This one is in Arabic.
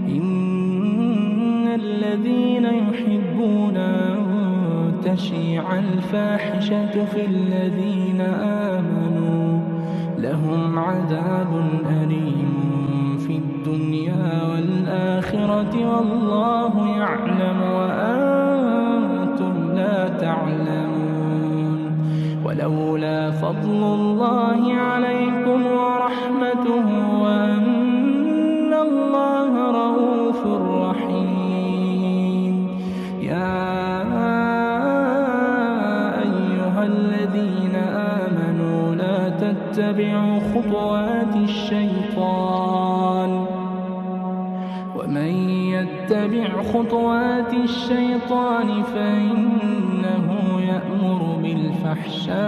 إن الذين يحبون أن تشيع الفاحشة في الذين آمنوا لهم عذاب أليم في الدنيا والآخرة والله يعلم وأنتم لا تعلمون. ولولا فضل الله عليكم ورحمته وأن الله رؤوف رحيم. يا أيها الذين آمنوا لا تتبعوا خطوات الشيطان ومن يتبع خطوات الشيطان فإنه يأمر بالفحشاء